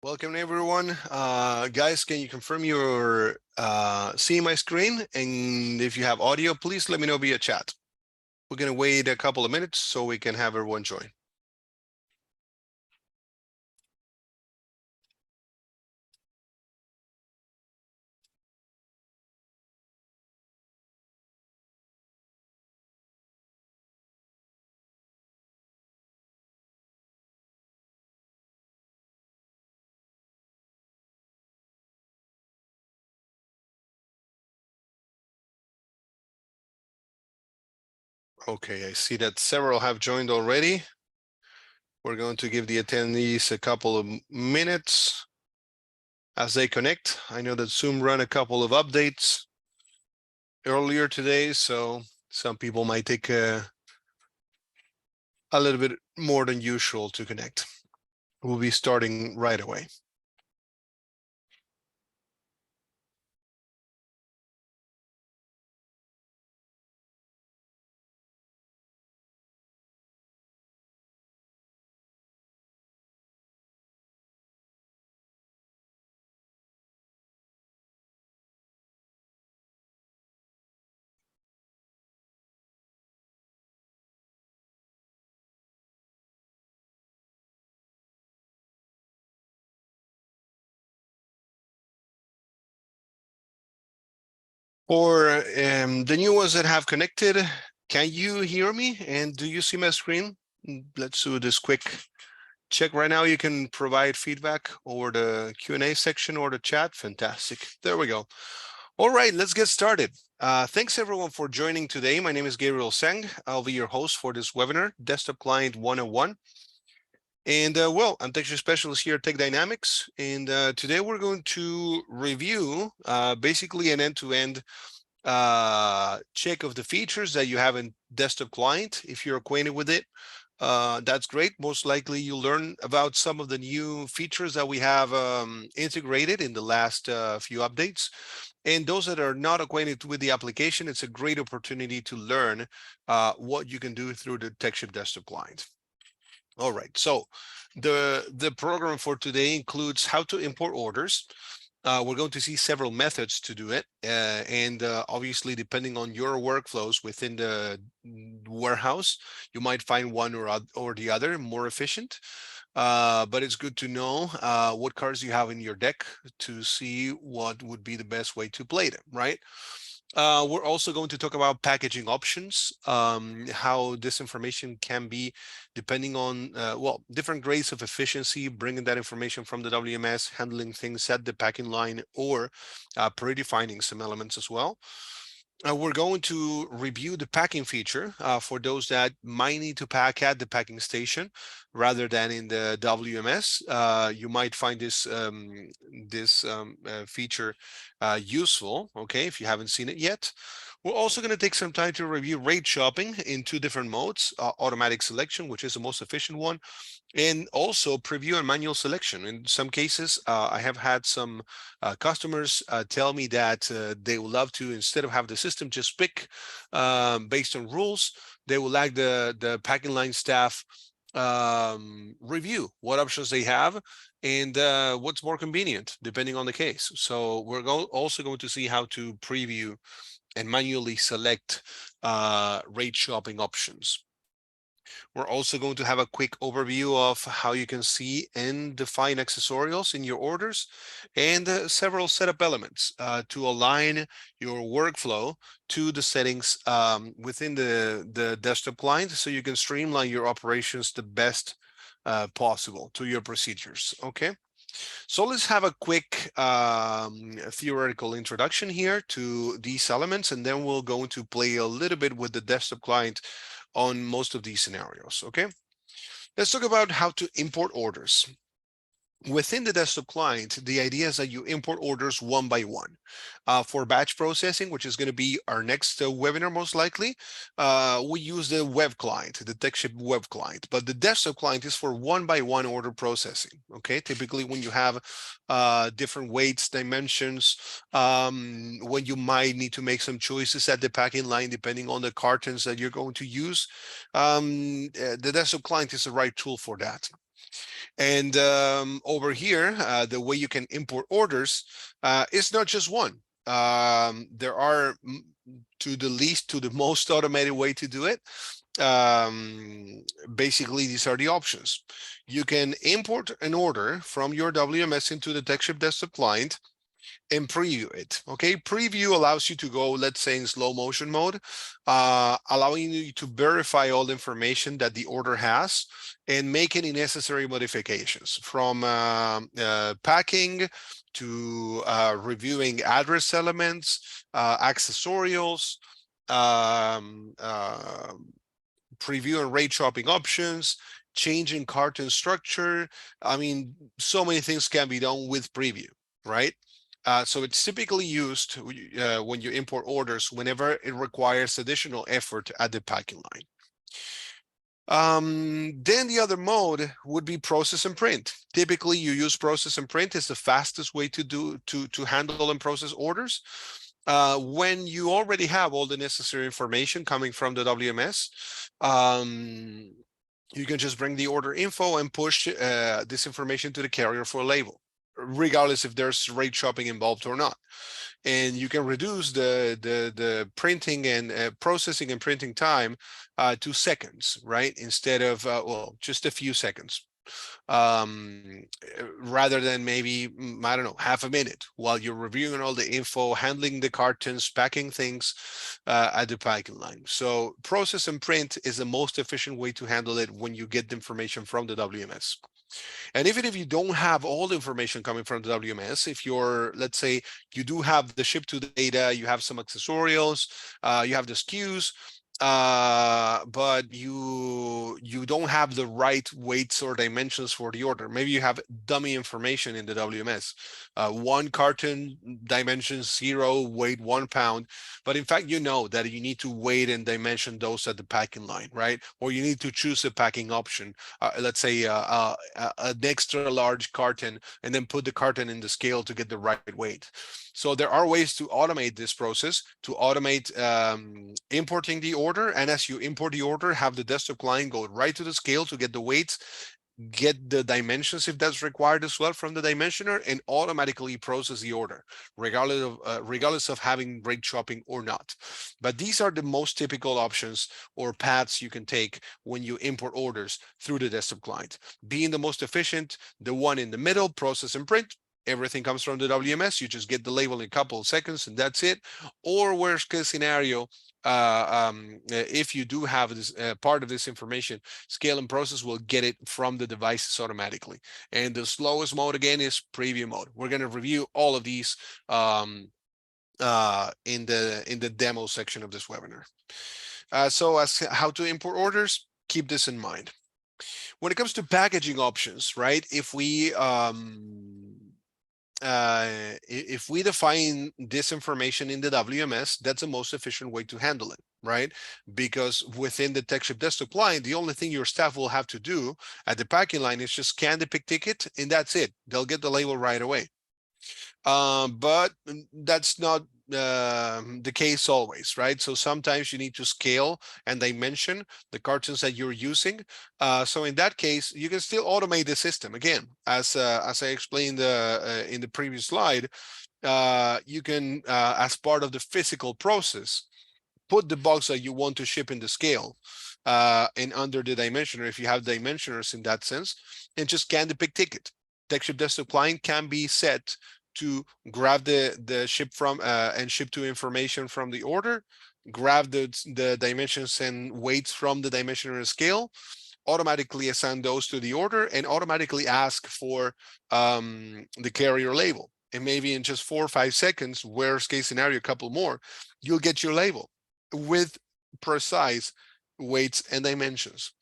Welcome everyone. Guys, can you confirm you're seeing my screen? And if you have audio, please let me know via chat. We're gonna wait a couple of minutes so we can have everyone join. Okay, I see that several have joined already. We're going to give the attendees a couple of minutes as they connect. I know that Zoom ran a couple of updates earlier today, so some people might take a little bit more than usual to connect. We'll be starting right away. For the new ones that have connected, can you hear me? And do you see my screen? Let's do this quick check right now. You can provide feedback over the Q&A section or the chat. Fantastic. There we go. All right, let's get started. Thanks everyone for joining today. My name is Gabriel Sang. I'll be your host for this webinar, Desktop Client 101. And well, I'm techSHIP specialist here at Techdinamics. And today we're going to review basically an end-to-end check of the features that you have in Desktop Client. If you're acquainted with it, that's great. Most likely you'll learn about some of the new features that we have integrated in the last few updates. And those that are not acquainted with the application, it's a great opportunity to learn what you can do through the techSHIP Desktop Client. All right, so the program for today includes how to import orders. We're going to see several methods to do it. And obviously, depending on your workflows within the warehouse, you might find one or the other more efficient. But it's good to know what cards you have in your deck to see what would be the best way to play them, right? We're also going to talk about packaging options, how this information can be depending on, well, different grades of efficiency, bringing that information from the WMS, handling things at the packing line, or predefining some elements as well. We're going to review the packing feature for those that might need to pack at the packing station rather than in the WMS. You might find this feature useful, okay, if you haven't seen it yet. We're also going to take some time to review rate shopping in two different modes, automatic selection, which is the most efficient one, and also preview and manual selection. In some cases, I have had some customers tell me that they would love to, instead of have the system just pick based on rules, they will like the packing line staff review what options they have and what's more convenient depending on the case. So we're also going to see how to preview and manually select rate shopping options. We're also going to have a quick overview of how you can see and define accessorials in your orders and several setup elements to align your workflow to the settings within the desktop client so you can streamline your operations the best possible to your procedures. Okay. So let's have a quick theoretical introduction here to these elements, and then we'll go into play a little bit with the desktop client on most of these scenarios, okay? Let's talk about how to import orders. Within the desktop client, the idea is that you import orders one by one. For batch processing, which is going to be our next webinar most likely, we use the web client, the techSHIP web client, but the desktop client is for one by one order processing, okay? Typically when you have different weights, dimensions, when you might need to make some choices at the packing line, depending on the cartons that you're going to use, the desktop client is the right tool for that. And over here, the way you can import orders is not just one. There are, to the most automated way to do it. Basically, these are the options. You can import an order from your WMS into the TechSHIP desktop client and preview it. Okay, preview allows you to go, let's say, in slow motion mode, allowing you to verify all the information that the order has and make any necessary modifications, from packing to reviewing address elements, accessorials, um, uh, preview and rate shopping options, changing carton structure. I mean, so many things can be done with preview, right? So it's typically used when you import orders whenever it requires additional effort at the packing line. Then the other mode would be process and print. Typically, you use process and print as the fastest way to handle and process orders. When you already have all the necessary information coming from the WMS, you can just bring the order info and push this information to the carrier for a label, regardless if there's rate shopping involved or not. And you can reduce the printing and processing and printing time to seconds, right? Instead of, well, just a few seconds. Rather than maybe, I don't know, half a minute while you're reviewing all the info, handling the cartons, packing things at the packing line. So process and print is the most efficient way to handle it when you get the information from the WMS. And even if you don't have all the information coming from the WMS, if you're, let's say, you do have the ship to data, you have some accessorials, you have the SKUs, but you don't have the right weights or dimensions for the order. Maybe you have dummy information in the WMS. One carton dimensions 0, weight 1 pound, but in fact you know that you need to weight and dimension those at the packing line, right? Or you need to choose a packing option, let's say an extra large carton, and then put the carton in the scale to get the right weight. So there are ways to automate this process, to automate importing the order. And as you import the order, have the desktop client go right to the scale to get the weights, get the dimensions if that's required as well from the dimensioner, and automatically process the order, regardless of having rate shopping or not. But these are the most typical options or paths you can take when you import orders through the desktop client. Being the most efficient, the one in the middle, process and print. Everything comes from the WMS. You just get the label in a couple of seconds and that's it. Or worst case scenario, if you do have this part of this information, scale and process will get it from the devices automatically. And the slowest mode again is preview mode. We're going to review all of these in the demo section of this webinar. So as how to import orders, keep this in mind. When it comes to packaging options, right? If we define this information in the WMS, that's the most efficient way to handle it, right? Because within the TechSHIP desktop client, the only thing your staff will have to do at the packing line is just scan the pick ticket, and that's it. They'll get the label right away. But that's not the case always, right? So sometimes you need to scale and dimension the cartons that you're using. So in that case, you can still automate the system. Again, as I explained in the previous slide, you can, as part of the physical process, put the box that you want to ship in the scale and under the dimensioner, if you have dimensioners in that sense, and just scan the pick ticket. TechSHIP desktop client can be set to grab the ship from and ship to information from the order, grab the dimensions and weights from the dimensioner scale, automatically assign those to the order, and automatically ask for the carrier label. And maybe in just 4 or 5 seconds, worst case scenario, a couple more, you'll get your label with precise weights and dimensions.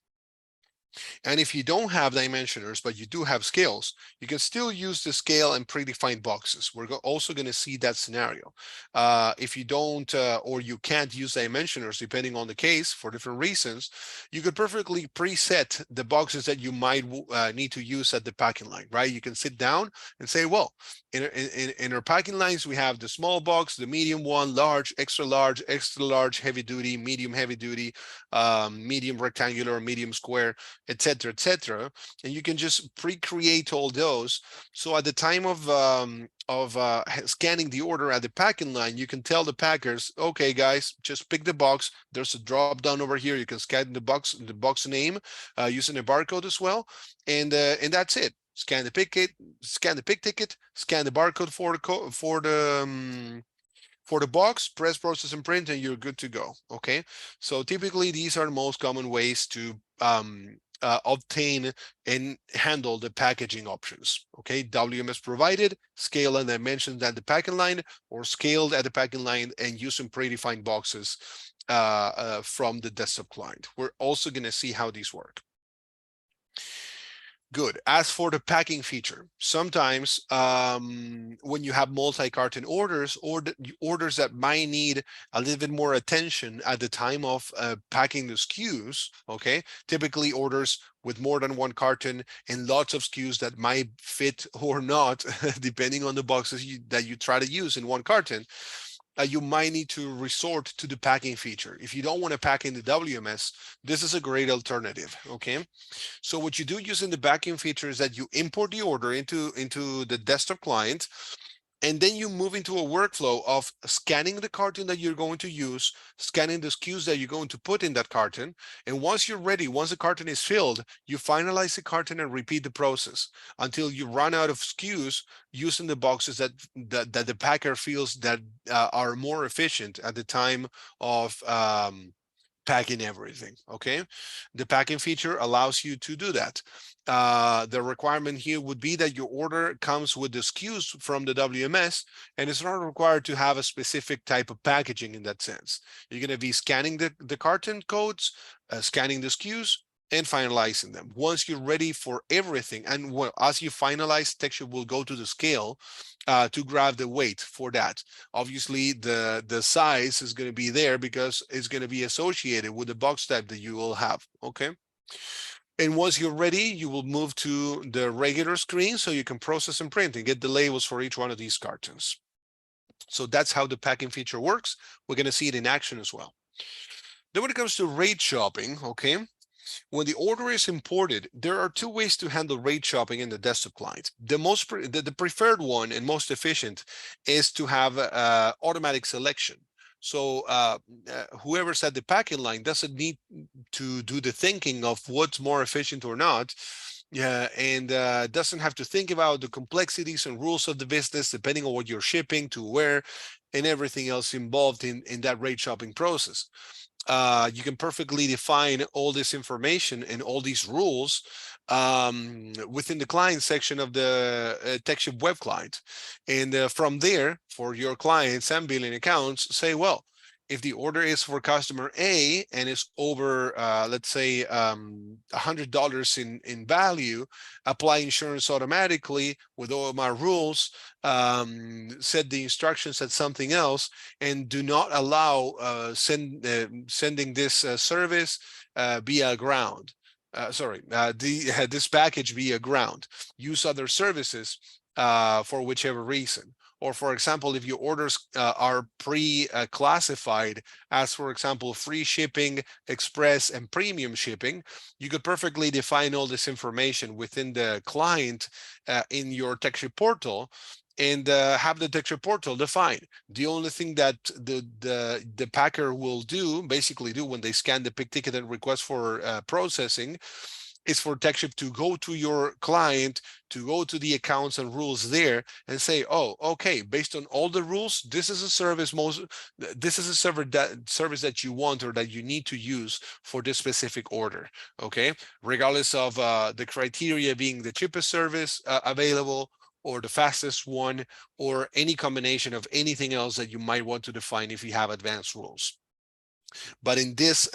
And if you don't have dimensioners, but you do have scales, you can still use the scale and predefined boxes. We're also going to see that scenario. If you don't, or you can't use dimensioners, depending on the case for different reasons, you could perfectly preset the boxes that you might need to use at the packing line, right? You can sit down and say, well, in our packing lines, we have the small box, the medium one, large, extra large, heavy duty, medium heavy duty, medium rectangular, medium square. etc., etc. And you can just pre-create all those. So at the time of scanning the order at the packing line, you can tell the packers, okay, guys, just pick the box. There's a drop down over here. You can scan the box name using a barcode as well, and that's it. Scan the pick it, scan the pick ticket, scan the barcode for the box, press process and print, and you're good to go. Okay, so typically these are the most common ways to obtain and handle the packaging options. Okay, WMS provided, scale and dimensions at the packing line, or scaled at the packing line and using predefined boxes from the desktop client. We're also going to see how these work. Good. As for the packing feature, sometimes when you have multi-carton orders or orders that might need a little bit more attention at the time of packing the SKUs, okay, typically orders with more than one carton and lots of SKUs that might fit or not, depending on the boxes that you try to use in one carton, you might need to resort to the packing feature. If you don't want to pack in the WMS, this is a great alternative, okay? So what you do using the packing feature is that you import the order into the desktop client, and then you move into a workflow of scanning the carton that you're going to use, scanning the SKUs that you're going to put in that carton. And once you're ready, once the carton is filled, you finalize the carton and repeat the process until you run out of SKUs using the boxes that the packer feels that are more efficient at the time of packing everything. Okay, the packing feature allows you to do that. The requirement here would be that your order comes with the SKUs from the WMS, and it's not required to have a specific type of packaging in that sense. You're going to be scanning the carton codes, scanning the SKUs, and finalizing them. Once you're ready for everything, and well, as you finalize, TechSHIP will go to the scale to grab the weight for that. Obviously, the size is going to be there because it's going to be associated with the box type that you will have, okay? And once you're ready, you will move to the regular screen so you can process and print and get the labels for each one of these cartons. So that's how the packing feature works. We're going to see it in action as well. Then when it comes to rate shopping, okay, when the order is imported, there are two ways to handle rate shopping in the desktop client. The preferred one and most efficient is to have automatic selection. So whoever's at the packing line doesn't need to do the thinking of what's more efficient or not. Yeah, and doesn't have to think about the complexities and rules of the business, depending on what you're shipping to where and everything else involved in that rate shopping process. You can perfectly define all this information and all these rules within the client section of the TechSHIP web client. And from there, for your clients and billing accounts, say, well, if the order is for customer A and is over, let's say, $100 in value, apply insurance automatically with all my rules, set the instructions at something else, and do not allow sending this service via ground. This package via ground. Use other services for whichever reason. Or for example, if your orders are pre-classified as, for example, free shipping, express, and premium shipping, you could perfectly define all this information within the client in your TechSHIP portal and have the TechSHIP portal defined. The only thing that the packer will basically do when they scan the pick ticket and request for processing is for TechSHIP to go to your client, to go to the accounts and rules there and say, oh, okay, based on all the rules, this is a service service that you want or that you need to use for this specific order, okay? Regardless of the criteria being the cheapest service available or the fastest one, or any combination of anything else that you might want to define if you have advanced rules. But in this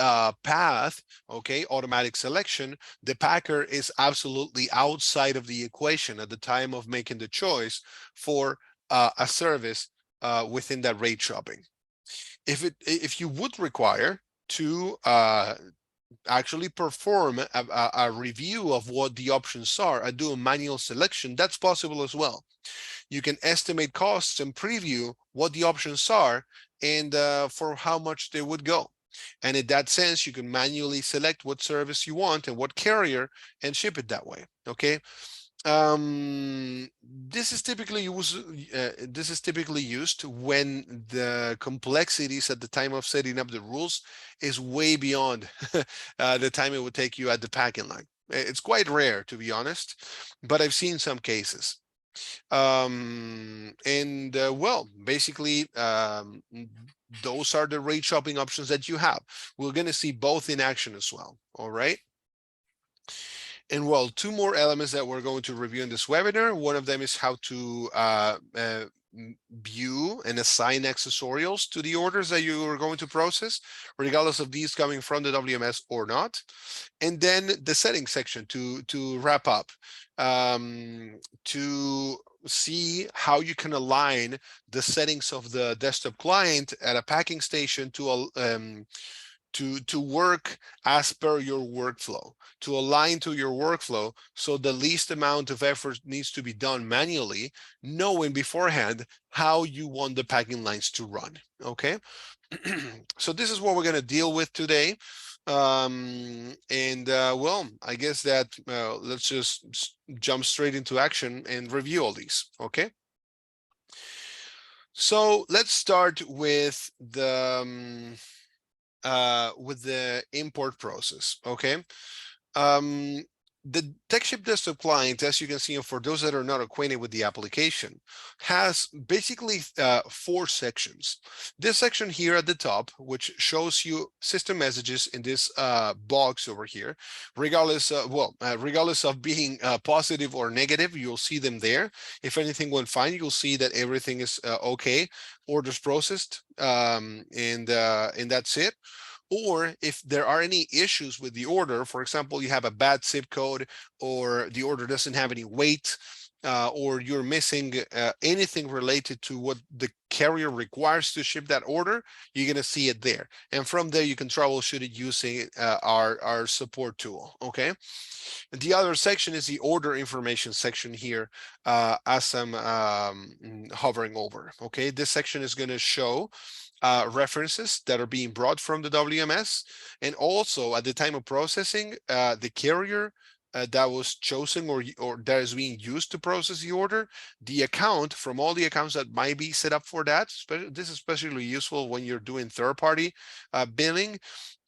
path, okay, automatic selection, the packer is absolutely outside of the equation at the time of making the choice for a service within that rate shopping. If you would require to actually perform a review of what the options are and do a manual selection, that's possible as well. You can estimate costs and preview what the options are and for how much they would go. And in that sense, you can manually select what service you want and what carrier and ship it that way. Okay. This is typically used when the complexities at the time of setting up the rules is way beyond the time it would take you at the packing line. It's quite rare, to be honest, but I've seen some cases. Well, basically, those are the rate shopping options that you have. We're going to see both in action as well. All right. And well, two more elements that we're going to review in this webinar. One of them is how to view and assign accessorials to the orders that you are going to process, regardless of these coming from the WMS or not. And then the settings section to wrap up, to see how you can align the settings of the desktop client at a packing station to work as per your workflow, to align to your workflow, so the least amount of effort needs to be done manually, knowing beforehand how you want the packing lines to run. Okay. So this is what we're going to deal with today. Well, I guess that let's just jump straight into action and review all these. Okay. So let's start with the import process. Okay. The TechSHIP desktop client, as you can see, and for those that are not acquainted with the application, has basically 4 sections. This section here at the top, which shows you system messages in this box over here, regardless of being positive or negative, you'll see them there. If anything went fine, you'll see that everything is okay, orders processed, and that's it. Or if there are any issues with the order, for example, you have a bad zip code, or the order doesn't have any weight, or you're missing anything related to what the carrier requires to ship that order, you're going to see it there. And from there, you can troubleshoot it using our support tool. Okay. The other section is the order information section here, as I'm hovering over. Okay. This section is going to show references that are being brought from the WMS, and also at the time of processing, the carrier that was chosen or that is being used to process the order, the account from all the accounts that might be set up for that. This is especially useful when you're doing third-party billing.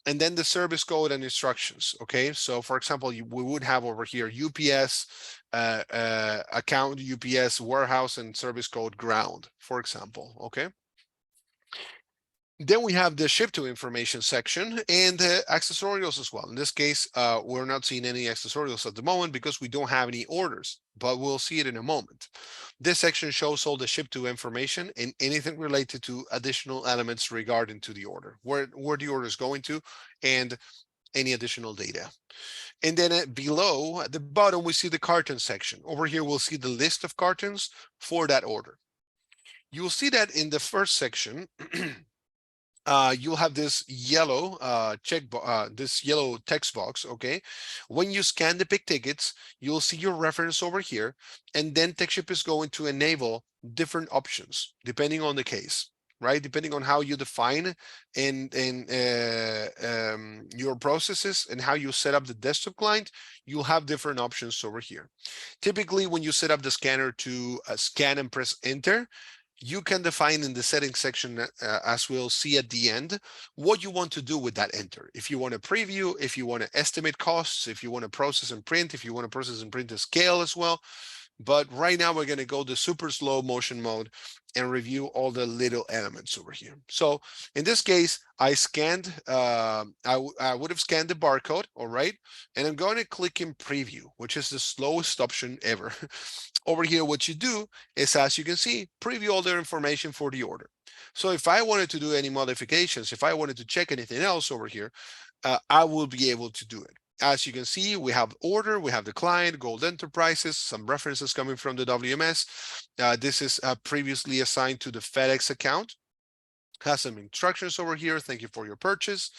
And then the service code and instructions. Okay, so for example, we would have over here UPS account, UPS warehouse, and service code ground, for example. Okay. Then we have the ship to information section and accessorials as well. In this case, we're not seeing any accessorials at the moment because we don't have any orders, but we'll see it in a moment. This section shows all the ship to information and anything related to additional elements regarding to the order, where the order is going to, and any additional data. And then below at the bottom, we see the carton section. Over here, we'll see the list of cartons for that order. You'll see that in the first section, you'll have this yellow this yellow text box. Okay, when you scan the pick tickets, you'll see your reference over here, and then TechSHIP is going to enable different options depending on the case, right? Depending on how you define and your processes and how you set up the desktop client, you'll have different options over here. Typically, when you set up the scanner to scan and press enter, you can define in the settings section, as we'll see at the end, what you want to do with that enter. If you want to preview, if you want to estimate costs, if you want to process and print, if you want to process and print the scale as well. But right now we're going to go the super slow motion mode and review all the little elements over here. So in this case, I scanned, I would have scanned the barcode, all right? And I'm going to click in preview, which is the slowest option ever. Over here, what you do is, as you can see, preview all the information for the order. So if I wanted to do any modifications, if I wanted to check anything else over here, I will be able to do it. As you can see, we have order, we have the client, Gold Enterprises, some references coming from the WMS. This is previously assigned to the FedEx account. Has some instructions over here. Thank you for your purchase.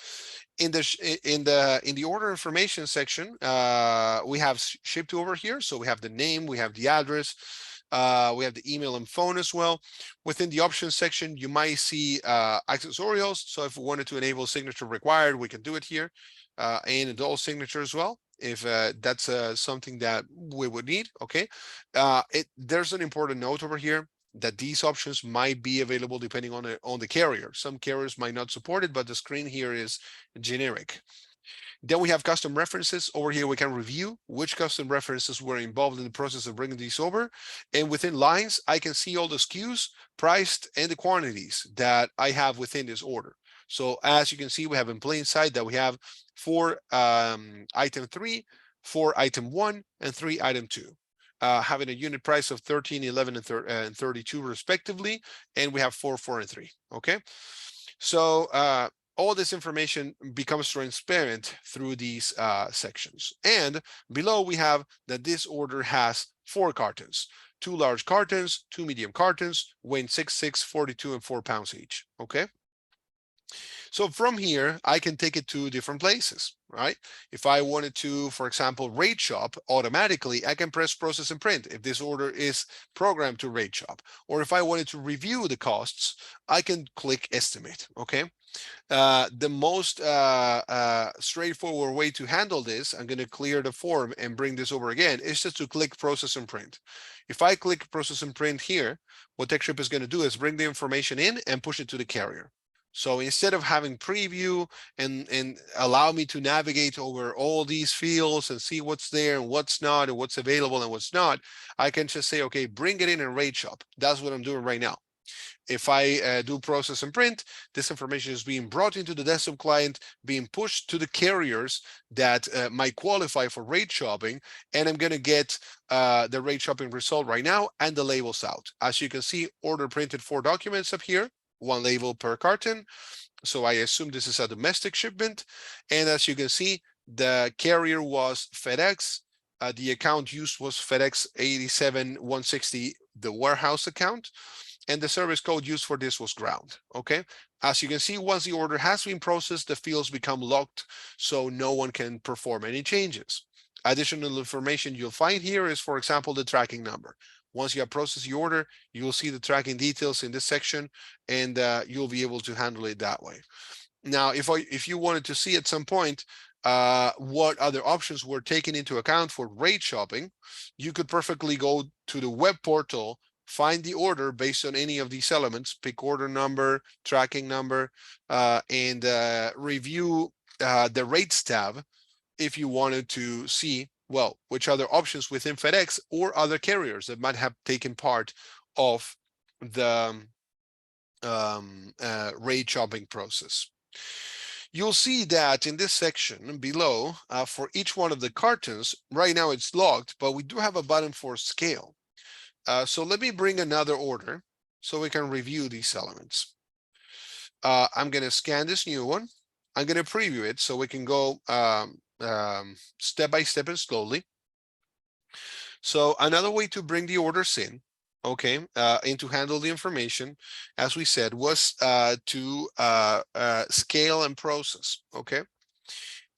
In the order information section, we have ship to over here. So we have the name, we have the address. We have the email and phone as well. Within the options section, you might see accessorials. So if we wanted to enable signature required, we can do it here, and adult signature as well, if that's something that we would need. Okay, there's an important note over here that these options might be available depending on the carrier. Some carriers might not support it, but the screen here is generic. Then we have custom references. Over here, we can review which custom references were involved in the process of bringing these over. And within lines, I can see all the SKUs, priced, and the quantities that I have within this order. So as you can see, we have in plain sight that we have for item 3, for item 1, and 3 item 2. Having a unit price of 13, 11, and 32 respectively, and we have 4, 4, and 3. Okay, so all this information becomes transparent through these sections. And below we have that this order has 4 cartons, 2 large cartons, 2 medium cartons, weighing 6, 6, 42, and 4 pounds each. Okay. So from here, I can take it to different places, right? If I wanted to, for example, rate shop automatically, I can press process and print if this order is programmed to rate shop. Or if I wanted to review the costs, I can click estimate, okay? The most straightforward way to handle this, I'm going to clear the form and bring this over again, is just to click process and print. If I click process and print here, what techSHIP is going to do is bring the information in and push it to the carrier. So instead of having preview and allow me to navigate over all these fields and see what's there and what's not and what's available and what's not, I can just say, okay, bring it in and rate shop. That's what I'm doing right now. If I do process and print, this information is being brought into the desktop client, being pushed to the carriers that might qualify for rate shopping, and I'm going to get the rate shopping result right now and the labels out. As you can see, order printed 4 documents up here, 1 label per carton. So I assume this is a domestic shipment. And as you can see, the carrier was FedEx. The account used was FedEx 87160, the warehouse account. And the service code used for this was ground. Okay. As you can see, once the order has been processed, the fields become locked, so no one can perform any changes. Additional information you'll find here is, for example, the tracking number. Once you have processed the order, you will see the tracking details in this section, and you'll be able to handle it that way. Now, if you wanted to see at some point what other options were taken into account for rate shopping, you could perfectly go to the web portal, find the order based on any of these elements, pick order number, tracking number, and review the rates tab if you wanted to see, well, which other options within FedEx or other carriers that might have taken part of the rate shopping process. You'll see that in this section below, for each one of the cartons, right now it's logged, but we do have a button for scale. So let me bring another order so we can review these elements. I'm going to scan this new one. I'm going to preview it so we can go step by step and slowly. So another way to bring the orders in, okay, and to handle the information, as we said, was to scale and process, okay?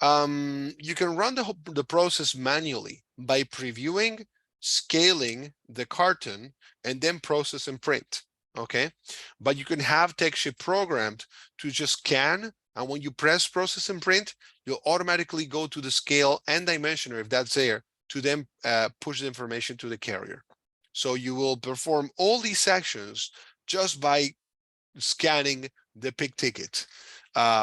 You can run the process manually by previewing, scaling the carton, and then process and print, okay? But you can have techSHIP programmed to just scan, and when you press process and print, you'll automatically go to the scale and dimensioner, if that's there, to then push the information to the carrier. So you will perform all these actions just by scanning the pick ticket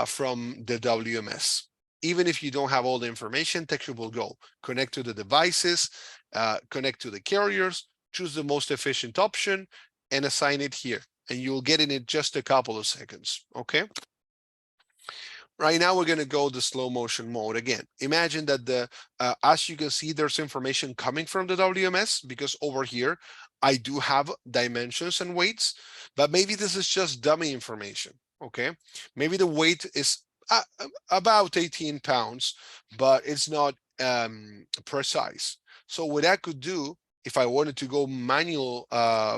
from the WMS. Even if you don't have all the information, techSHIP will go connect to the devices, connect to the carriers, choose the most efficient option, and assign it here. And you'll get it in just a couple of seconds, okay? Right now, we're going to go the slow motion mode again. Imagine that as you can see, there's information coming from the WMS, because over here, I do have dimensions and weights, but maybe this is just dummy information, okay? Maybe the weight is about 18 pounds, but it's not precise. So what I could do, if I wanted to go manual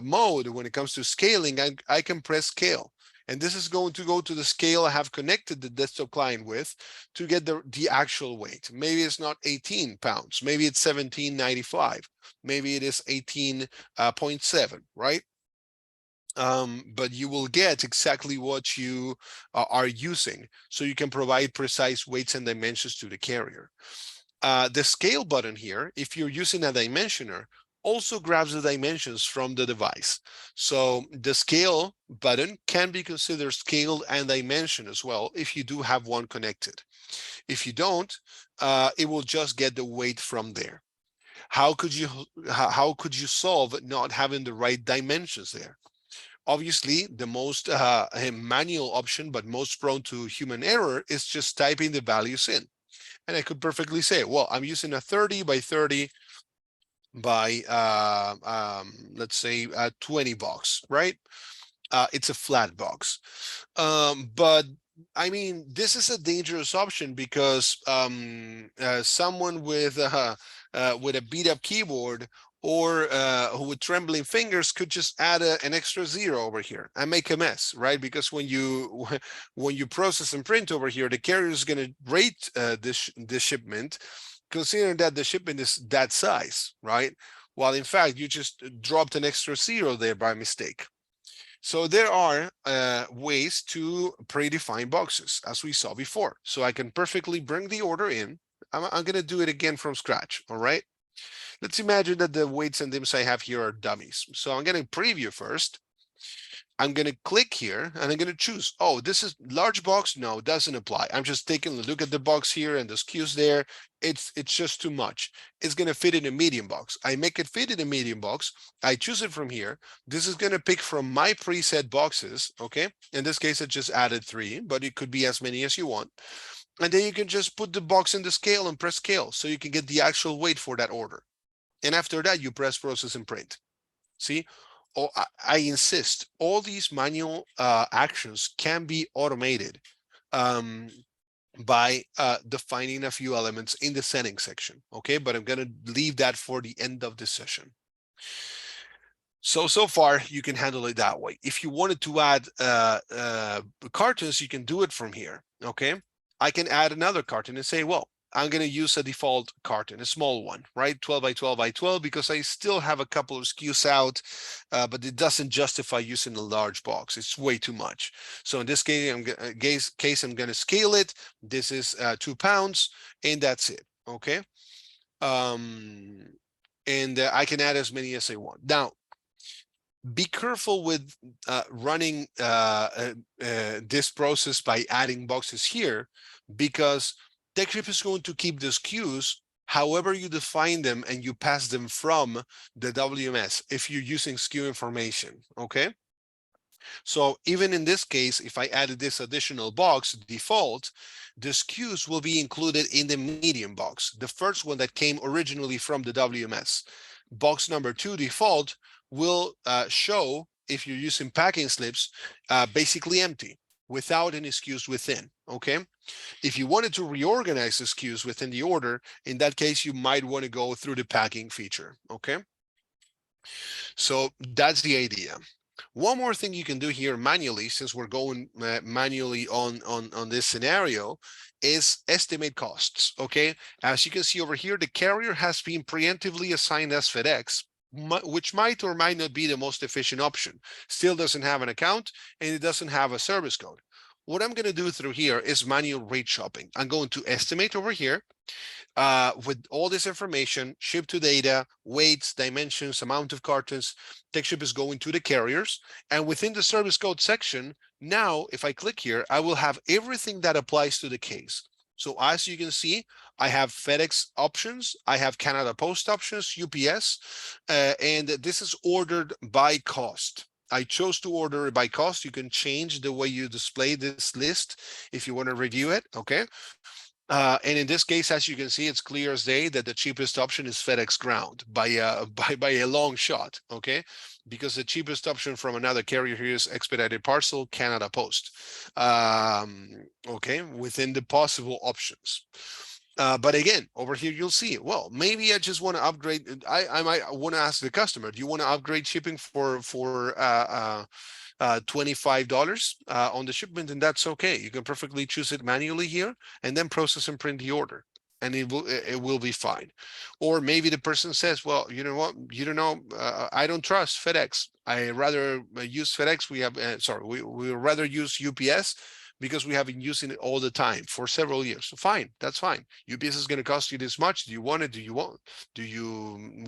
mode when it comes to scaling, I can press scale. And this is going to go to the scale I have connected the desktop client with to get the actual weight. Maybe it's not 18 pounds. Maybe it's 17.95. Maybe it is 18.7, right? But you will get exactly what you are using, so you can provide precise weights and dimensions to the carrier. The scale button here, if you're using a dimensioner, also grabs the dimensions from the device. So the scale button can be considered scaled and dimension as well if you do have one connected. If you don't, it will just get the weight from there. How could you solve not having the right dimensions there? Obviously, the most manual option, but most prone to human error, is just typing the values in. And I could perfectly say, well, I'm using a 30 by 30 by, let's say, a 20 box, right? It's a flat box. But I mean, this is a dangerous option because someone with a beat up keyboard or with trembling fingers could just add an extra zero over here and make a mess, right? Because when you when you process and print over here, the carrier is going to rate this shipment, considering that the shipment is that size, right? While in fact you just dropped an extra zero there by mistake. So there are ways to predefine boxes, as we saw before. So I can perfectly bring the order in. I'm going to do it again from scratch, all right? Let's imagine that the weights and dims I have here are dummies. So I'm going to preview first. I'm going to click here and I'm going to choose. Oh, this is large box. No, doesn't apply. I'm just taking a look at the box here and the SKUs there. It's just too much. It's going to fit in a medium box. I make it fit in a medium box. I choose it from here. This is going to pick from my preset boxes. Okay. In this case, I just added 3, but it could be as many as you want. And then you can just put the box in the scale and press scale so you can get the actual weight for that order. And after that, you press process and print. See? Oh, I insist, all these manual actions can be automated by defining a few elements in the settings section. Okay, but I'm going to leave that for the end of the session. So far, you can handle it that way. If you wanted to add cartons, you can do it from here. Okay, I can add another carton and say, well, I'm going to use a default carton, a small one, right? 12 by 12 by 12, because I still have a couple of SKUs out, but it doesn't justify using a large box. It's way too much. So in this case, I'm going to scale it. This is 2 pounds, and that's it. Okay. And I can add as many as I want. Now, be careful with running this process by adding boxes here, because TechSHIP is going to keep the SKUs however you define them and you pass them from the WMS if you're using SKU information, okay? So even in this case, if I added this additional box default, the SKUs will be included in the medium box, the first one that came originally from the WMS. Box number 2 default will show, if you're using packing slips, basically empty without any SKUs within, okay? If you wanted to reorganize the SKUs within the order, in that case, you might want to go through the packing feature, okay? So that's the idea. One more thing you can do here manually, since we're going manually on this scenario, is estimate costs, okay? As you can see over here, the carrier has been preemptively assigned as FedEx, which might or might not be the most efficient option. Still doesn't have an account and it doesn't have a service code. What I'm going to do through here is manual rate shopping. I'm going to estimate over here with all this information, ship to data, weights, dimensions, amount of cartons. TechSHIP is going to the carriers. And within the service code section, now, if I click here, I will have everything that applies to the case. So as you can see, I have FedEx options, I have Canada Post options, UPS, and this is ordered by cost. I chose to order it by cost. You can change the way you display this list if you want to review it, okay? And in this case, as you can see, it's clear as day that the cheapest option is FedEx Ground by a long shot, okay? Because the cheapest option from another carrier here is Expedited Parcel, Canada Post, okay, within the possible options. But again, over here, you'll see, well, maybe I just want to upgrade. I might want to ask the customer, do you want to upgrade shipping for $25 on the shipment? And that's okay. You can perfectly choose it manually here and then process and print the order. And it will be fine. Or maybe the person says, well, you know what, you don't know, I don't trust FedEx. I rather use FedEx. We rather use UPS because we have been using it all the time for several years. So fine, that's fine. UPS is going to cost you this much. Do you want it? Do you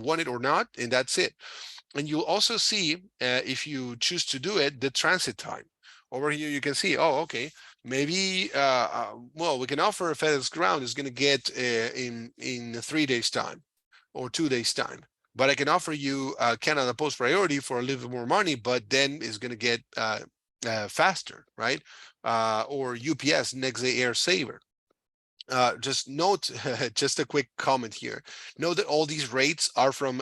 want it or not? And that's it. And you'll also see, if you choose to do it, the transit time. Over here, you can see, oh, okay, maybe, well, we can offer a FedEx Ground is going to get in 3 days time or 2 days time. But I can offer you Canada Post Priority for a little bit more money, but then it's going to get faster, right? Or UPS Next Day Air Saver. Just note, just a quick comment here. Note that all these rates are from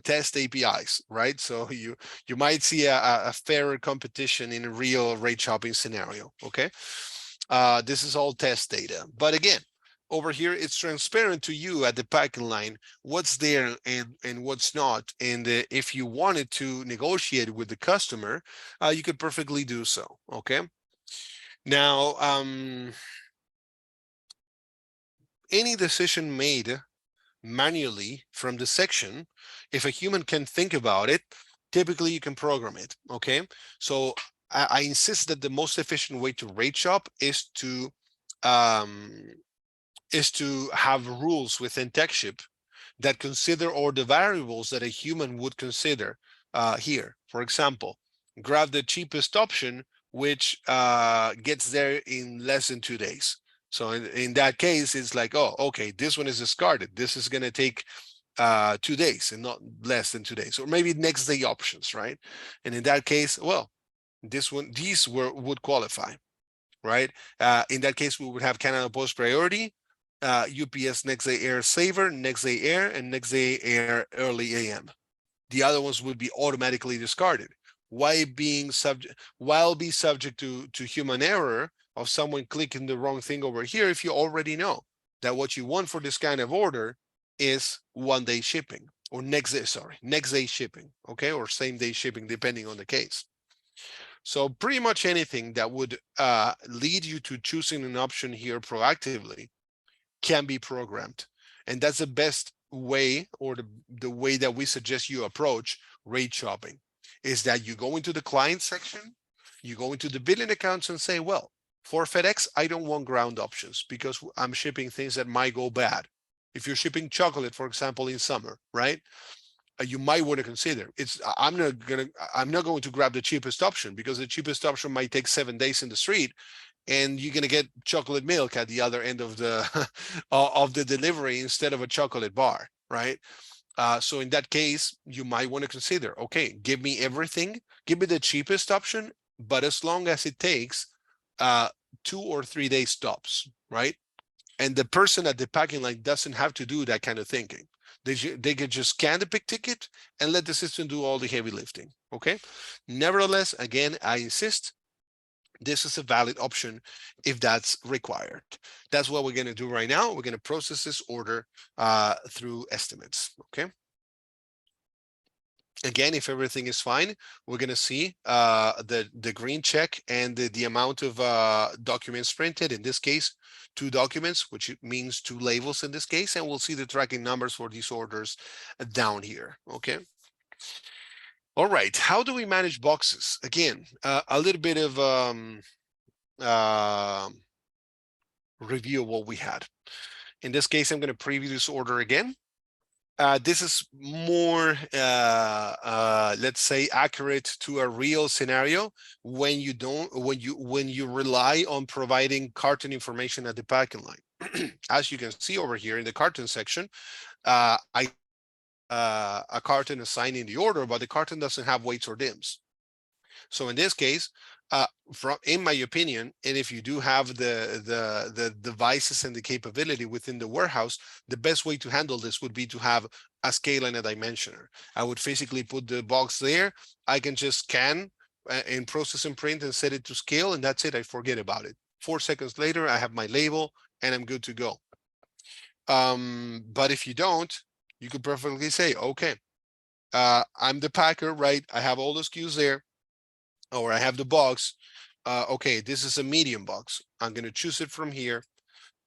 test APIs, right? So you might see a fairer competition in a real rate shopping scenario, okay? This is all test data. But again, over here, it's transparent to you at the packing line what's there and what's not. And if you wanted to negotiate with the customer, you could perfectly do so, okay? Now, any decision made manually from the section, if a human can think about it, typically you can program it, okay? So I insist that the most efficient way to rate shop is to have rules within techSHIP that consider all the variables that a human would consider here. For example, grab the cheapest option, which gets there in less than 2 days. So in that case, it's like, oh, okay, this one is discarded. This is going to take 2 days and not less than 2 days, or maybe next day options, right? And in that case, well, these would qualify, right? In that case, we would have Canada Post Priority, UPS Next Day Air Saver, Next Day Air, and Next Day Air Early AM. The other ones would be automatically discarded. While be subject to human error of someone clicking the wrong thing over here, if you already know that what you want for this kind of order is 1 day shipping, or next day shipping, okay, or same day shipping, depending on the case. So pretty much anything that would lead you to choosing an option here proactively can be programmed. And that's the best way, or the way that we suggest you approach rate shopping, is that you go into the client section, you go into the billing accounts and say, well, for FedEx, I don't want ground options because I'm shipping things that might go bad. If you're shipping chocolate, for example, in summer, right? You might want to consider I'm not going to grab the cheapest option, because the cheapest option might take 7 days in the street, and you're going to get chocolate milk at the other end of the of the delivery instead of a chocolate bar, right? So in that case, you might want to consider, okay, give me everything, give me the cheapest option, but as long as it takes 2 or 3 days stops, right? And the person at the packing line doesn't have to do that kind of thinking. They can just scan the pick ticket and let the system do all the heavy lifting, okay? Nevertheless, again, I insist, this is a valid option if that's required. That's what we're going to do right now. We're going to process this order through estimates, okay? Again, if everything is fine, we're going to see the green check and the amount of documents printed. In this case, 2 documents, which means 2 labels in this case, and we'll see the tracking numbers for these orders down here, okay? All right, how do we manage boxes? Again, a little bit of review of what we had. In this case, I'm going to preview this order again. This is more, let's say, accurate to a real scenario when you rely on providing carton information at the packing line. As you can see over here in the carton section, a carton assigned in the order, but the carton doesn't have weights or dims. So in this case, in my opinion, and if you do have the devices and the capability within the warehouse, the best way to handle this would be to have a scale and a dimensioner. I would physically put the box there. I can just scan and process and print and set it to scale, and that's it. I forget about it. 4 seconds later, I have my label and I'm good to go. But if you don't, you could perfectly say, okay, I'm the packer, right? I have all the SKUs there, or I have the box. Okay, this is a medium box. I'm going to choose it from here,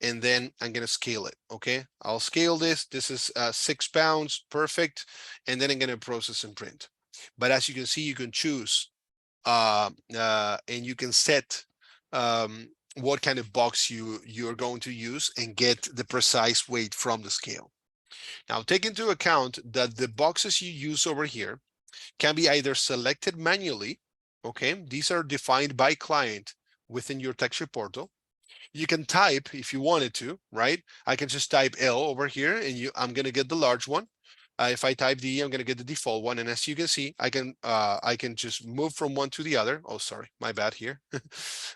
and then I'm going to scale it. Okay, I'll scale this. This is 6 pounds, perfect. And then I'm going to process and print. But as you can see, you can choose and you can set what kind of box you're going to use and get the precise weight from the scale. Now, take into account that the boxes you use over here can be either selected manually. Okay, these are defined by client within your TechSHIP portal. You can type if you wanted to, right? I can just type L over here, and I'm going to get the large one. If I type D, I'm going to get the default one. And as you can see, I can just move from one to the other. Oh, sorry, my bad here.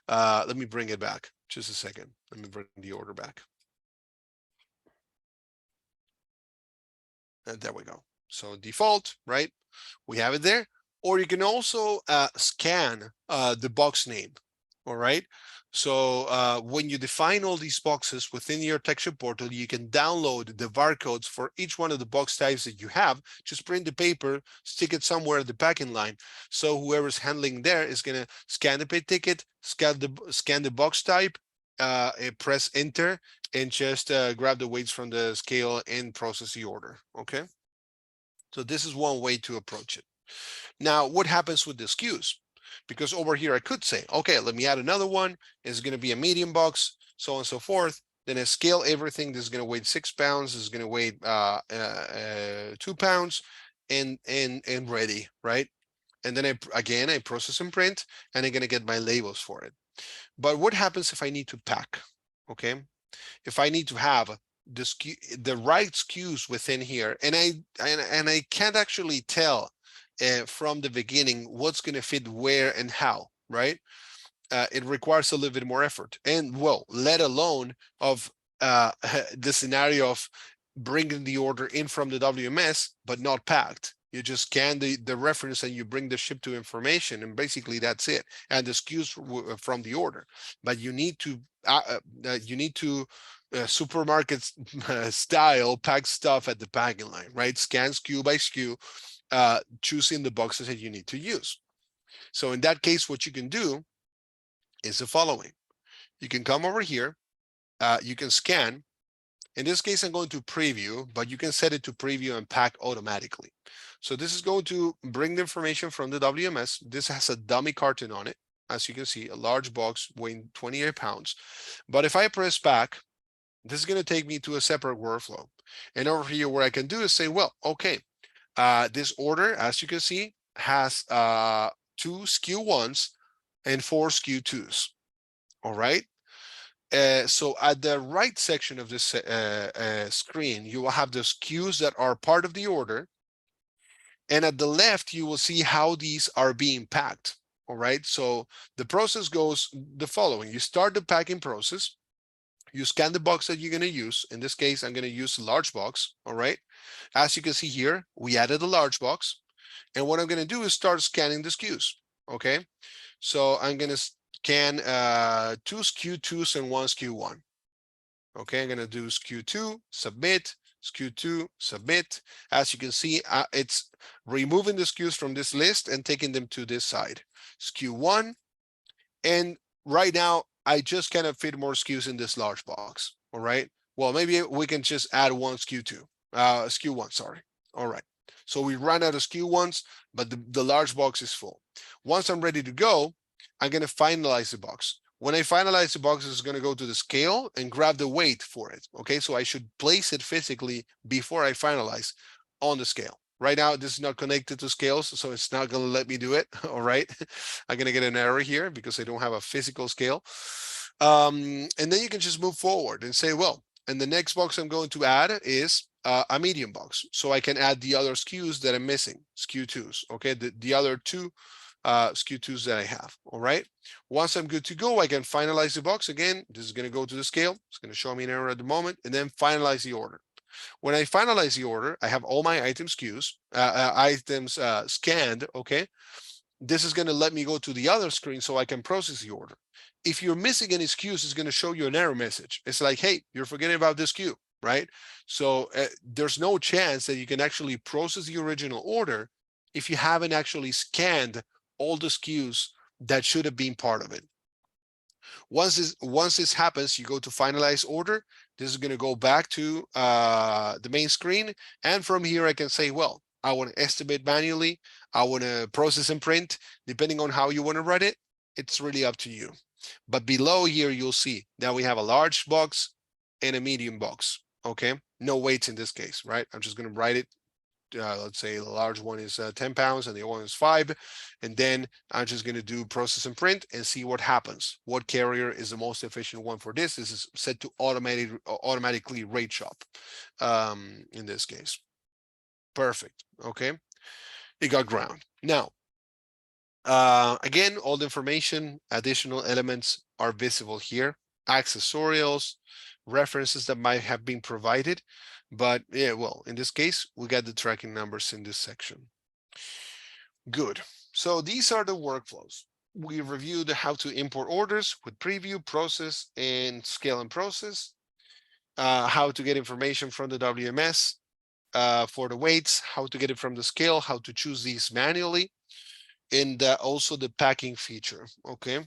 Let me bring it back. Just a second. Let me bring the order back. And there we go. So default, right? We have it there. Or you can also scan the box name. All right. So when you define all these boxes within your TechSHIP portal, you can download the barcodes for each one of the box types that you have. Just print the paper, stick it somewhere at the packing line. So whoever's handling there is going to scan the pay ticket, scan the box type, and press enter, and just grab the weights from the scale and process the order. Okay. So this is one way to approach it. Now, what happens with the SKUs? Because over here, I could say, okay, let me add another one. It's going to be a medium box, so on and so forth. Then I scale everything. This is going to weigh 6 pounds. This is going to weigh 2 pounds, and ready, right? And then I process and print, and I'm going to get my labels for it. But what happens if I need to pack? Okay, if I need to have the right SKUs within here, and I can't actually tell from the beginning what's going to fit where and how, right? It requires a little bit more effort, and well, let alone of the scenario of bringing the order in from the WMS but not packed. You just scan the reference and you bring the ship to information, and basically that's it, and the SKUs from the order. But you need to supermarket style pack stuff at the packing line, right? Scan SKU by SKU, choosing the boxes that you need to use. So in that case, what you can do is the following. You can come over here, you can scan. In this case, I'm going to preview, but you can set it to preview and pack automatically. So this is going to bring the information from the WMS. This has a dummy carton on it. As you can see, a large box weighing 28 pounds. But if I press pack, this is going to take me to a separate workflow. And over here, what I can do is say, well, okay, this order, as you can see, has 2 SKU1s and 4 SKU2s. All right. So at the right section of this screen, you will have the SKUs that are part of the order. And at the left, you will see how these are being packed. All right. So the process goes the following. You start the packing process. You scan the box that you're going to use. In this case, I'm going to use a large box. All right. As you can see here, we added a large box. And what I'm going to do is start scanning the SKUs. Okay. So I'm going to scan 2 SKU2s and 1 SKU1. Okay. I'm going to do SKU2, submit, SKU2, submit. As you can see, it's removing the SKUs from this list and taking them to this side. SKU1. And right now, I just kind of fit more SKUs in this large box. All right. Well, maybe we can just add 1 SKU2, SKU1, sorry. All right. So we ran out of SKU1s, but the large box is full. Once I'm ready to go, I'm going to finalize the box. When I finalize the box, it's going to go to the scale and grab the weight for it. Okay. So I should place it physically before I finalize on the scale. Right now, this is not connected to scales, so it's not going to let me do it. All right. I'm going to get an error here because I don't have a physical scale. And then you can just move forward and say, well, and the next box I'm going to add is a medium box. So I can add the other SKUs that I'm missing, SKU2s. Okay. The other 2 SKU2s that I have. All right. Once I'm good to go, I can finalize the box again. This is going to go to the scale. It's going to show me an error at the moment, and then finalize the order. When I finalize the order, I have all my item SKUs, items scanned. Okay. This is going to let me go to the other screen so I can process the order. If you're missing any SKUs, it's going to show you an error message. It's like, hey, you're forgetting about this SKU. right? So there's no chance that you can actually process the original order if you haven't actually scanned all the SKUs that should have been part of it. Once this happens, you go to finalize order. This is going to go back to the main screen. And from here, I can say, well, I want to estimate manually. I want to process and print, depending on how you want to write it. It's really up to you. But below here, you'll see that we have a large box and a medium box. Okay, no weights in this case, right? I'm just going to write it. Let's say the large one is 10 pounds and the other one is 5. And then I'm just going to do process and print and see what happens. What carrier is the most efficient one for this? This is set to automatically rate shop in this case. Perfect. Okay, it got ground. Now, again, all the information, additional elements are visible here. Accessorials, references that might have been provided. But yeah, well, in this case, we got the tracking numbers in this section. Good. So these are the workflows. We reviewed how to import orders with preview, process, and scale and process. How to get information from the WMS for the weights, how to get it from the scale, how to choose these manually, and also the packing feature. Okay.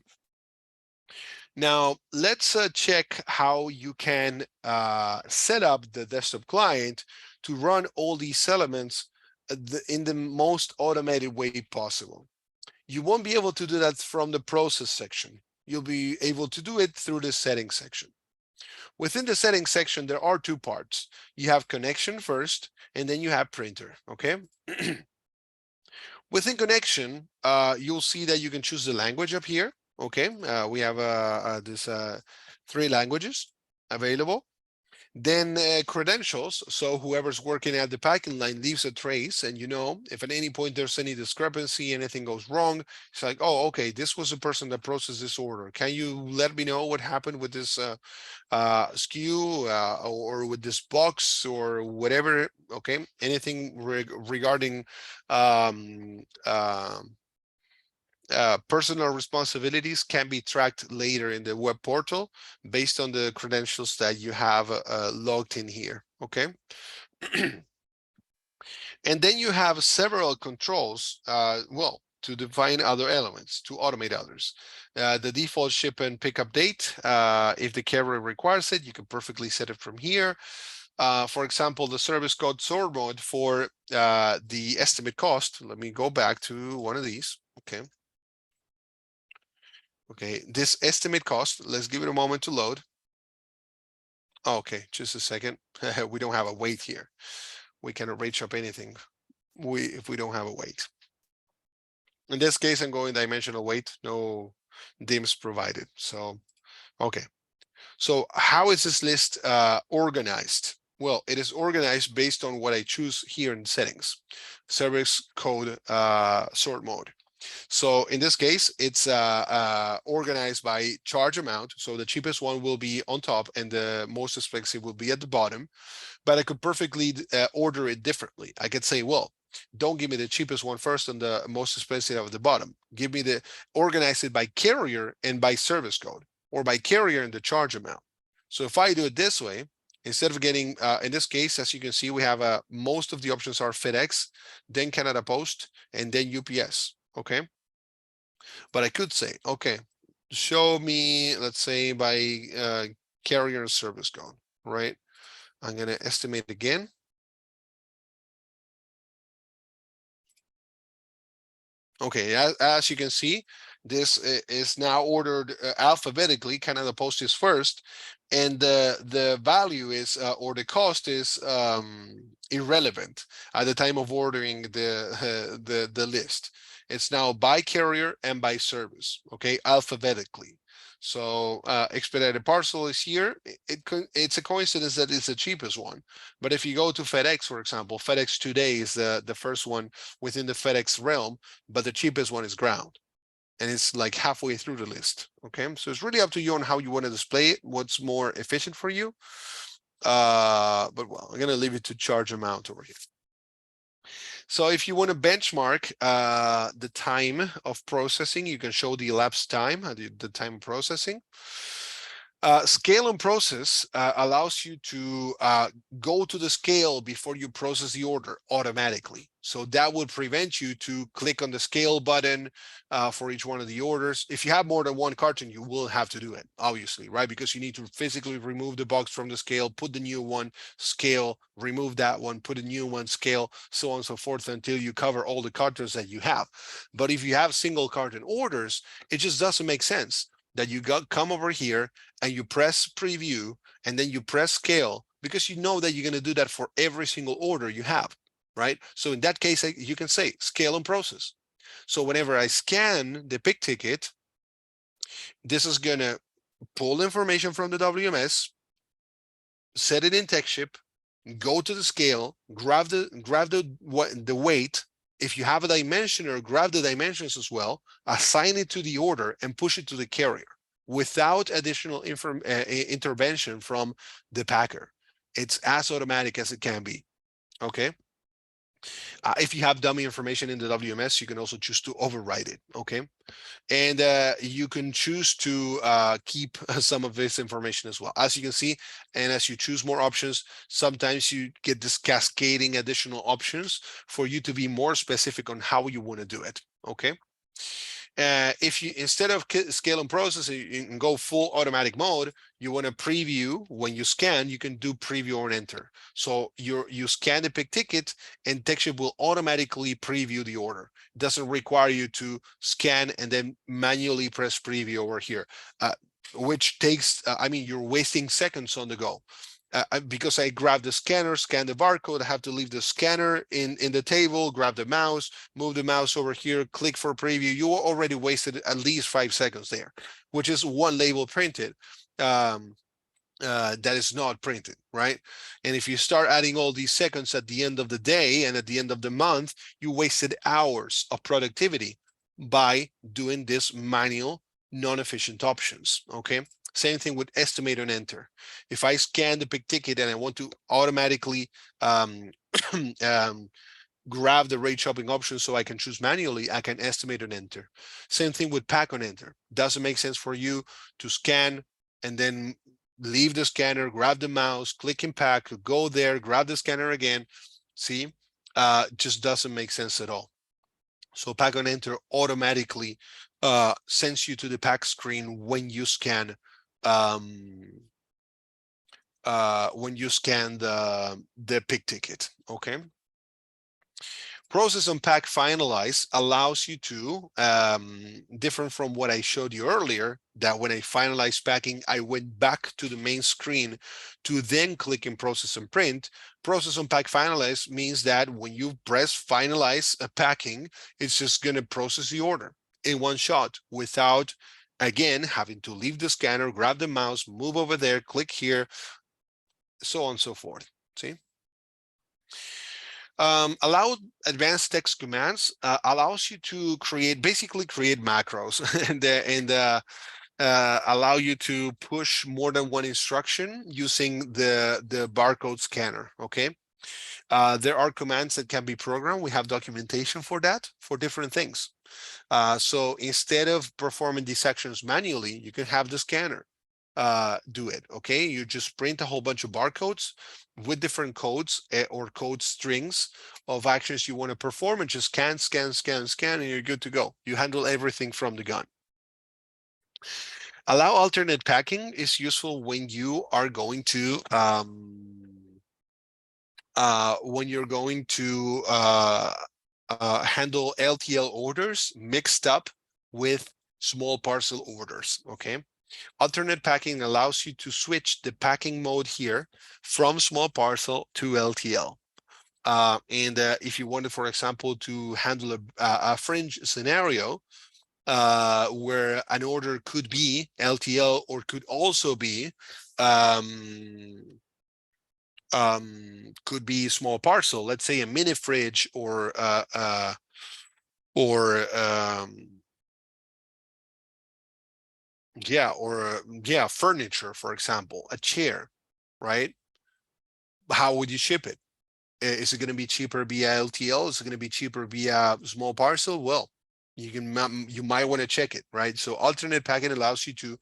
Now let's check how you can set up the desktop client to run all these elements in the most automated way possible. You won't be able to do that from the process section. You'll be able to do it through the settings section. Within the settings section, there are two parts. You have connection first, and then you have printer. Okay. Within connection, you'll see that you can choose the language up here. Okay, we have this 3 languages available. Then credentials. So whoever's working at the packing line leaves a trace, and if at any point there's any discrepancy, anything goes wrong, it's like, oh, okay, this was the person that processed this order. Can you let me know what happened with this SKU or with this box or whatever? Okay, anything regarding personal responsibilities can be tracked later in the web portal based on the credentials that you have logged in here. Okay. And then you have several controls, well, to define other elements, to automate others. The default ship and pickup date, if the carrier requires it, you can perfectly set it from here. For example, the service code sort mode for the estimate cost. Let me go back to one of these. Okay. Okay, this estimate cost, let's give it a moment to load. Okay, just a second. We don't have a weight here. We cannot rate shop anything if we don't have a weight. In this case, I'm going dimensional weight, no dims provided. So, okay. So how is this list organized? Well, it is organized based on what I choose here in settings, service code sort mode. So in this case, it's organized by charge amount. So the cheapest one will be on top and the most expensive will be at the bottom. But I could perfectly order it differently. I could say, well, don't give me the cheapest one first and the most expensive at the bottom. Give me organize it by carrier and by service code, or by carrier and the charge amount. So if I do it this way, instead of getting, in this case, as you can see, we have most of the options are FedEx, then Canada Post, and then UPS. Okay. But I could say, okay, show me, let's say by carrier and service code, right? I'm going to estimate again. Okay, as you can see, this is now ordered alphabetically. Canada Post is first, and the value is or the cost is irrelevant at the time of ordering the list. It's now by carrier and by service. Okay, alphabetically. So expedited parcel is here. It's a coincidence that it's the cheapest one. But if you go to FedEx, for example, FedEx Today is the first one within the FedEx realm, but the cheapest one is ground. And it's like halfway through the list. Okay, so it's really up to you on how you want to display it, what's more efficient for you. But well, I'm going to leave it to charge amount over here. So if you want to benchmark the time of processing, you can show the elapsed time, the time of processing. Scale and process allows you to go to the scale before you process the order automatically. So that would prevent you to click on the scale button for each one of the orders. If you have more than one carton, you will have to do it, obviously, right? Because you need to physically remove the box from the scale, put the new one, scale, remove that one, put a new one, scale, so on and so forth until you cover all the cartons that you have. But if you have single carton orders, it just doesn't make sense that you come over here and you press preview and then you press scale, because you know that you're going to do that for every single order you have, right? So in that case, you can say scale and process. So whenever I scan the pick ticket, this is going to pull information from the WMS, set it in techSHIP, go to the scale, grab the weight. If you have a dimensioner, grab the dimensions as well, assign it to the order and push it to the carrier without additional intervention from the packer. It's as automatic as it can be. Okay. If you have dummy information in the WMS, you can also choose to override it. Okay. And you can choose to keep some of this information as well. As you can see, and as you choose more options, sometimes you get this cascading additional options for you to be more specific on how you want to do it. Okay. If you, instead of scale and process, you can go full automatic mode, you want to preview. When you scan, you can do preview or enter. So you scan the pick ticket and TechSHIP will automatically preview the order. It doesn't require you to scan and then manually press preview over here, which takes, I mean, you're wasting seconds on the go. Because I grab the scanner, scan the barcode, I have to leave the scanner in the table, grab the mouse, move the mouse over here, click for preview. You already wasted at least 5 seconds there, which is one label printed that is not printed, right? And if you start adding all these seconds at the end of the day and at the end of the month, you wasted hours of productivity by doing this manual non-efficient options. Okay. Same thing with estimate and enter. If I scan the pick ticket and I want to automatically grab the rate shopping option so I can choose manually, I can estimate and enter. Same thing with pack on enter. Doesn't make sense for you to scan and then leave the scanner, grab the mouse, click in pack, go there, grab the scanner again. See, just doesn't make sense at all. So pack on enter automatically sends you to the pack screen when you scan the pick ticket. Okay. Process unpack finalize allows you to, different from what I showed you earlier, that when I finalized packing, I went back to the main screen to then click in process and print. Process unpack finalize means that when you press finalize a packing, it's just going to process the order in one shot without, again, having to leave the scanner, grab the mouse, move over there, click here, so on and so forth. See? Allow advanced text commands allows you to basically create macros and allow you to push more than one instruction using the barcode scanner. Okay. There are commands that can be programmed. We have documentation for that for different things. So instead of performing these sections manually, you can have the scanner do it. Okay, you just print a whole bunch of barcodes with different codes or code strings of actions you want to perform, and just scan, and you're good to go. You handle everything from the gun. Allow alternate packing is useful when you are going to handle LTL orders mixed up with small parcel orders. Okay. Alternate packing allows you to switch the packing mode here from small parcel to LTL. And if you wanted, for example, to handle a fringe scenario where an order could be LTL or could also be small parcel, let's say a mini fridge or furniture, for example, a chair, right? How would you ship it? Is it going to be cheaper via LTL? Is it going to be cheaper via small parcel? Well, you might want to check it, right? So alternate packing allows you to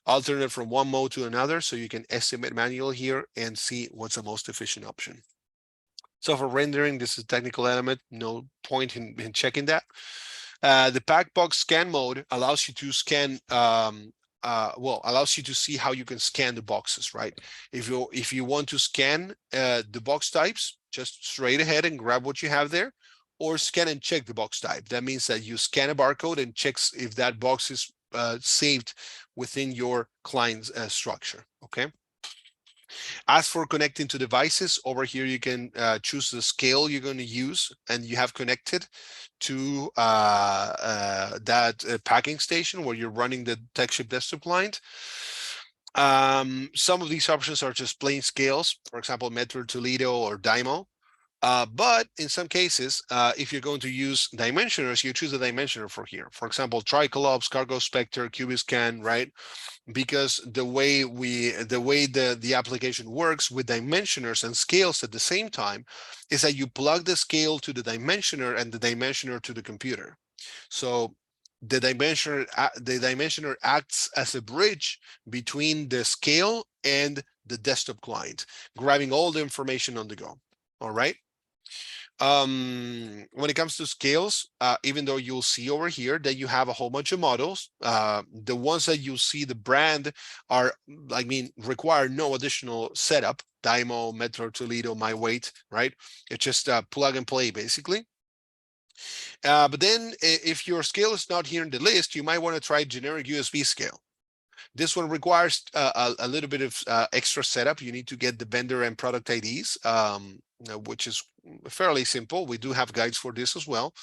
alternate from one mode to another, so you can estimate manual here and see what's the most efficient option. So for rendering, this is a technical element, no point in checking that. The pack box scan mode allows you to scan, allows you to see how you can scan the boxes, right? If you want to scan the box types, just straight ahead and grab what you have there, or scan and check the box type. That means that you scan a barcode and checks if that box is saved within your client's structure, okay? As for connecting to devices, over here you can choose the scale you're going to use, and you have connected to that packing station where you're running the TechSHIP desktop client. Some of these options are just plain scales, for example, Metro, Toledo, or Dymo. But in some cases, if you're going to use dimensioners, you choose a dimensioner for here. For example, Tricolabs, Cargo Spectre, Cubiscan, right? Because the way the application works with dimensioners and scales at the same time is that you plug the scale to the dimensioner and the dimensioner to the computer. So the dimensioner acts as a bridge between the scale and the desktop client, grabbing all the information on the go. All right. When it comes to scales, even though you'll see over here that you have a whole bunch of models, the ones that you see the brand are, I mean, require no additional setup. Dymo, Metro, Toledo, My Weight, right? It's just plug and play basically. But then if your scale is not here in the list, you might want to try generic USB scale. This one requires a little bit of extra setup. You need to get the vendor and product IDs, which is fairly simple. We do have guides for this as well.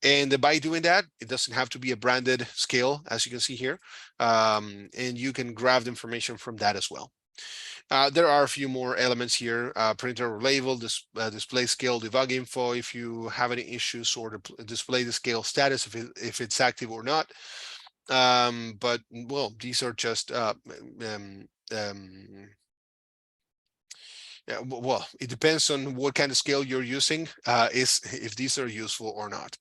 And by doing that, it doesn't have to be a branded scale, as you can see here. And you can grab the information from that as well. There are a few more elements here, printer label, display scale, debug info, if you have any issues, or display the scale status, if it's active or not. But well, these are just yeah, well, it depends on what kind of scale you're using, if these are useful or not.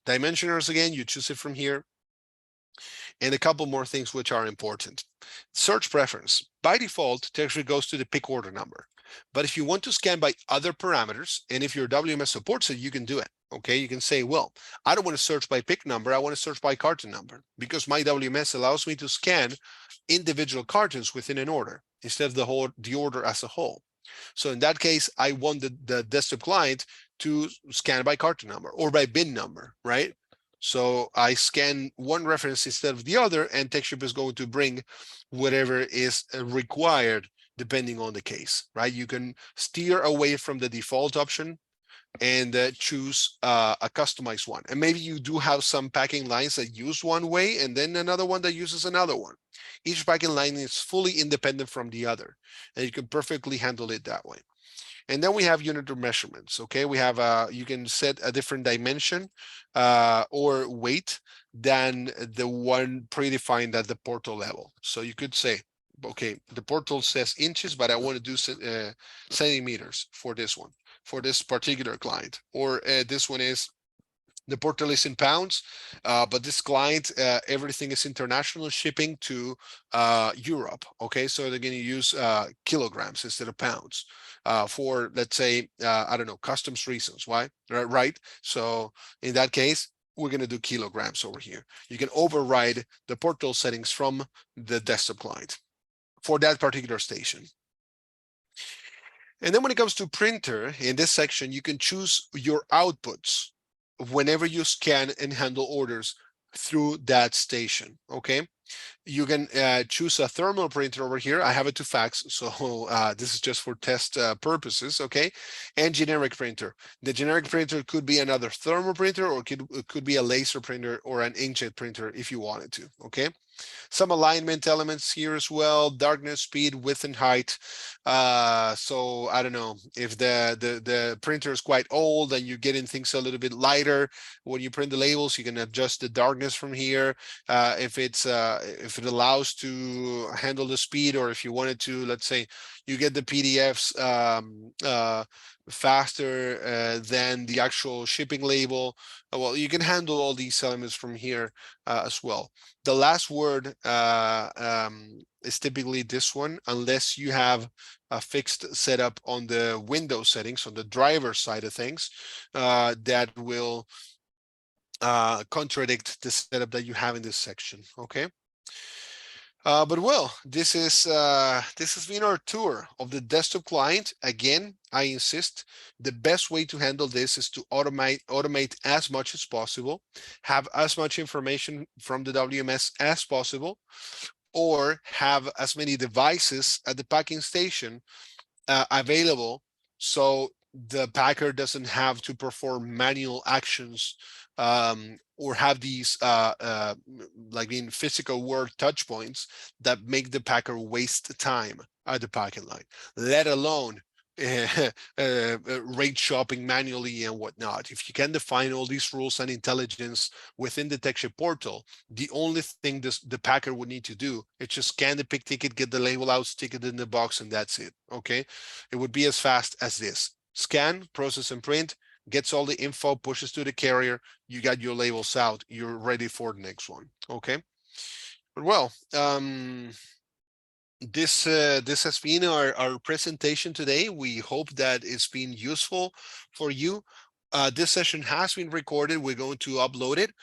Dimensioners, again, you choose it from here. And a couple more things which are important. Search preference. By default, TechSHIP goes to the pick order number. But if you want to scan by other parameters, and if your WMS supports it, you can do it. Okay, you can say, well, I don't want to search by pick number, I want to search by carton number, because my WMS allows me to scan individual cartons within an order instead of the order as a whole. So in that case, I want the desktop client to scan by carton number or by bin number, right? So I scan one reference instead of the other, and TechSHIP is going to bring whatever is required depending on the case, right? You can steer away from the default option and choose a customized one. And maybe you do have some packing lines that use one way and then another one that uses another one. Each packing line is fully independent from the other, and you can perfectly handle it that way. And then we have unit of measurements. Okay, we have you can set a different dimension or weight than the one predefined at the portal level. So you could say, okay, the portal says inches, but I want to do centimeters for this one, for this particular client. Or this one is, the portal is in pounds, but this client, everything is international shipping to Europe. Okay, so they're going to use kilograms instead of pounds for, let's say, I don't know, customs reasons. Why? Right. So in that case, we're going to do kilograms over here. You can override the portal settings from the desktop client for that particular station. And then when it comes to printer, in this section, you can choose your outputs whenever you scan and handle orders through that station. Okay, you can choose a thermal printer over here. I have it to fax, so this is just for test purposes. Okay, and generic printer. The generic printer could be another thermal printer, or it could be a laser printer or an inkjet printer if you wanted to. Okay, some alignment elements here as well: darkness, speed, width, and height. So I don't know if the printer is quite old and you're getting things a little bit lighter when you print the labels, you can adjust the darkness from here. If if it allows to handle the speed, or if you wanted to, let's say you get the PDFs faster than the actual shipping label. Well, you can handle all these elements from here as well. The last word is typically this one, unless you have a fixed setup on the Windows settings, on the driver side of things, that will contradict the setup that you have in this section. Okay. But well, this has been our tour of the desktop client. Again, I insist, the best way to handle this is to automate as much as possible, have as much information from the WMS as possible, or have as many devices at the packing station available, so the packer doesn't have to perform manual actions or have these like in physical world touch points that make the packer waste time at the packing line, let alone rate shopping manually and whatnot. If you can define all these rules and intelligence within the TechShip portal, the only thing the packer would need to do is just scan the pick ticket, get the label out, stick it in the box, and that's it. Okay, it would be as fast as this: scan, process, and print. Gets all the info, pushes to the carrier. You got your labels out. You're ready for the next one. Okay, but well, this has been our presentation today. We hope that it's been useful for you. This session has been recorded. We're going to upload it.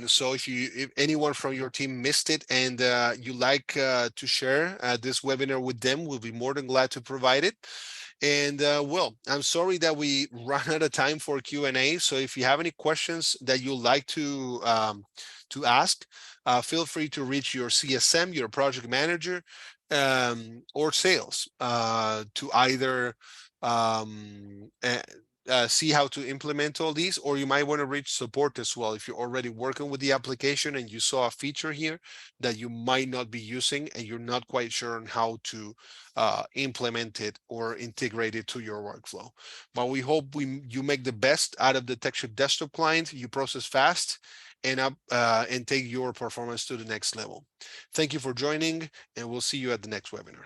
So if anyone from your team missed it and you like to share this webinar with them, we'll be more than glad to provide it. And well, I'm sorry that we run out of time for Q&A. So if you have any questions that you'd like to ask, feel free to reach your CSM, your project manager, or sales to either see how to implement all these, or you might want to reach support as well if you're already working with the application and you saw a feature here that you might not be using and you're not quite sure on how to implement it or integrate it to your workflow. But we hope you make the best out of the TechShip desktop client, you process fast and take your performance to the next level. Thank you for joining, and we'll see you at the next webinar.